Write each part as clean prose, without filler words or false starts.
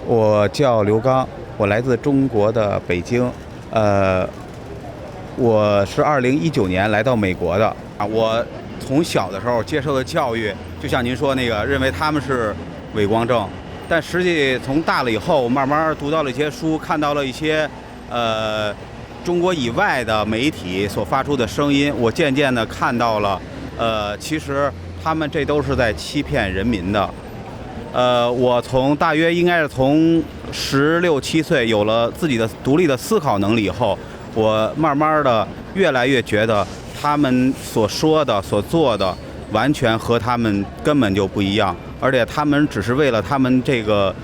我叫刘刚，我来自中国的北京，呃，我是2019年来到美国的啊。我从小的时候接受的教育，就像您说那个，认为他们是伪光正，但实际从大了以后，慢慢读到了一些书，看到了一些中国以外的媒体所发出的声音，我渐渐的看到了，其实他们这都是在欺骗人民的。我从大约应该是从16、17岁有了自己的独立的思考能力以后，我慢慢的越来越觉得他们所说的、所做的完全和他们根本就不一样，而且他们只是为了他们这个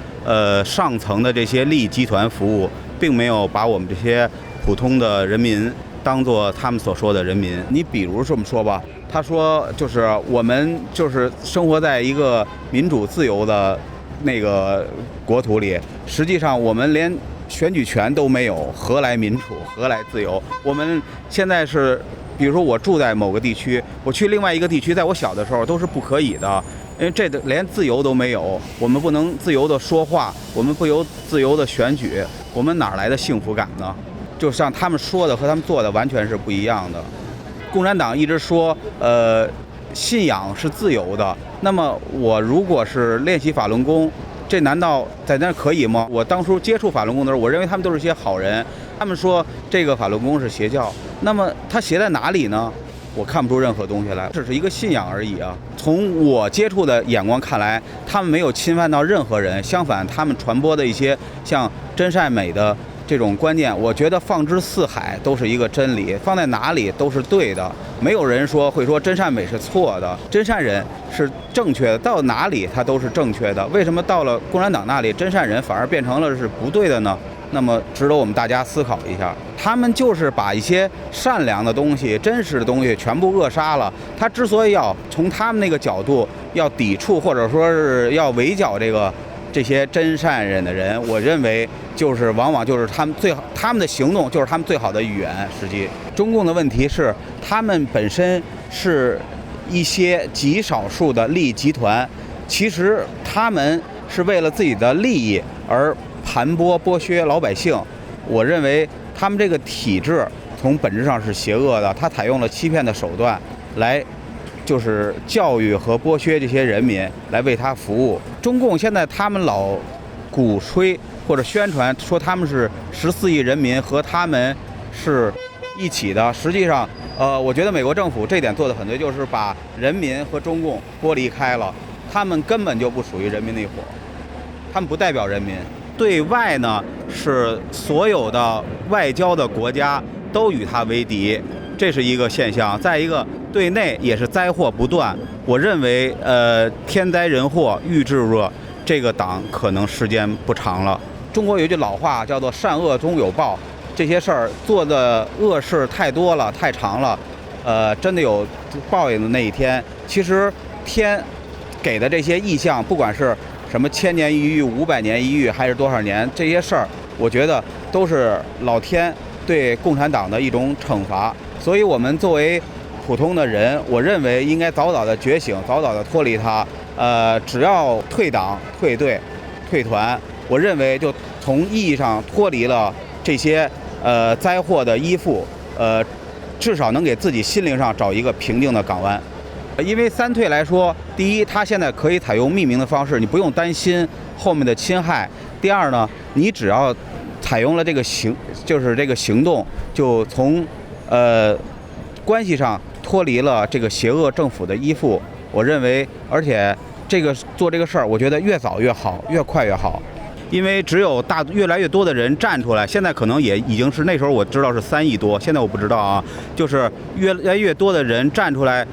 上层的这些利益集团服务，并没有把我们这些普通的人民当做他们所说的人民。你比如这么说吧，他说就是我们就是生活在一个民主自由的那个国土里，实际上我们连选举权都没有，何来民主，何来自由？我们现在是，比如说我住在某个地区，我去另外一个地区，在我小的时候都是不可以的，因为这连自由都没有，我们不能自由的说话，我们不由自由的选举，我们哪来的幸福感呢？就像他们说的和他们做的完全是不一样的。共产党一直说，信仰是自由的。那么我如果是练习法轮功，这难道在那可以吗？我当初接触法轮功的时候，我认为他们都是一些好人。他们说这个法轮功是邪教，那么它邪在哪里呢？我看不出任何东西来，只是一个信仰而已啊。从我接触的眼光看来，他们没有侵犯到任何人，相反，他们传播的一些像真善美的这种观念，我觉得放之四海都是一个真理，放在哪里都是对的。没有人会说真善美是错的，真善人是正确的，到哪里它都是正确的。为什么到了共产党那里，真善人反而变成了是不对的呢？那么值得我们大家思考一下。他们就是把一些善良的东西、真实的东西全部扼杀了。他之所以要从他们那个角度要抵触，或者说是要围剿这些真善人的人，我认为就是往往就是他们的行动就是他们最好的语言。实际中共的问题是，他们本身是一些极少数的利益集团，其实他们是为了自己的利益而盘剥剥削老百姓。我认为他们这个体制从本质上是邪恶的，他采用了欺骗的手段来就是教育和剥削这些人民，来为他服务。中共现在他们老鼓吹或者宣传说他们是14亿人民和他们是一起的，实际上我觉得美国政府这点做得很对，就是把人民和中共剥离开了，他们根本就不属于人民的一伙，他们不代表人民。对外呢，是所有的外交的国家都与他为敌，这是一个现象。再一个，对内也是灾祸不断。我认为，天灾人祸欲至热，这个党可能时间不长了。中国有一句老话叫做"善恶终有报"，这些事儿做的恶事太多了、太长了，真的有报应的那一天。其实天给的这些意象，不管是什么1000年一遇、500年一遇，还是多少年，这些事儿，我觉得都是老天对共产党的一种惩罚。所以我们作为普通的人，我认为应该早早的觉醒，早早的脱离它。只要退党、退队、退团，我认为就从意义上脱离了这些灾祸的依附，至少能给自己心灵上找一个平静的港湾。因为三退来说，第一，它现在可以采用匿名的方式，你不用担心后面的侵害；第二呢，你只要采用了这个行动，就从关系上脱离了这个邪恶政府的依附。我认为，而且做这个事儿，我觉得越早越好，越快越好。因为只有越来越多的人站出来，现在可能也已经是那时候我知道是3亿多，现在我不知道啊，就是越来越多的人站出来，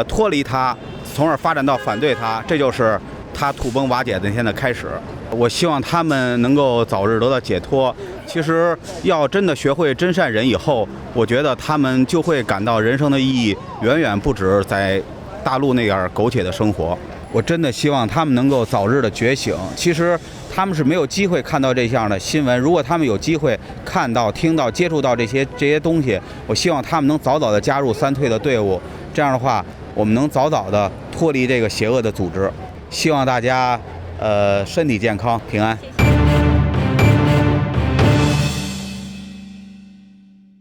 脱离他，从而发展到反对他，这就是他土崩瓦解的那天的开始。我希望他们能够早日得到解脱。其实要真的学会真善人以后，我觉得他们就会感到人生的意义远远不止在大陆那样苟且的生活。我真的希望他们能够早日的觉醒。其实他们是没有机会看到这样的新闻，如果他们有机会看到、听到、接触到这些东西，我希望他们能早早的加入三退的队伍。这样的话，我们能早早的脱离这个邪恶的组织。希望大家身体健康、平安。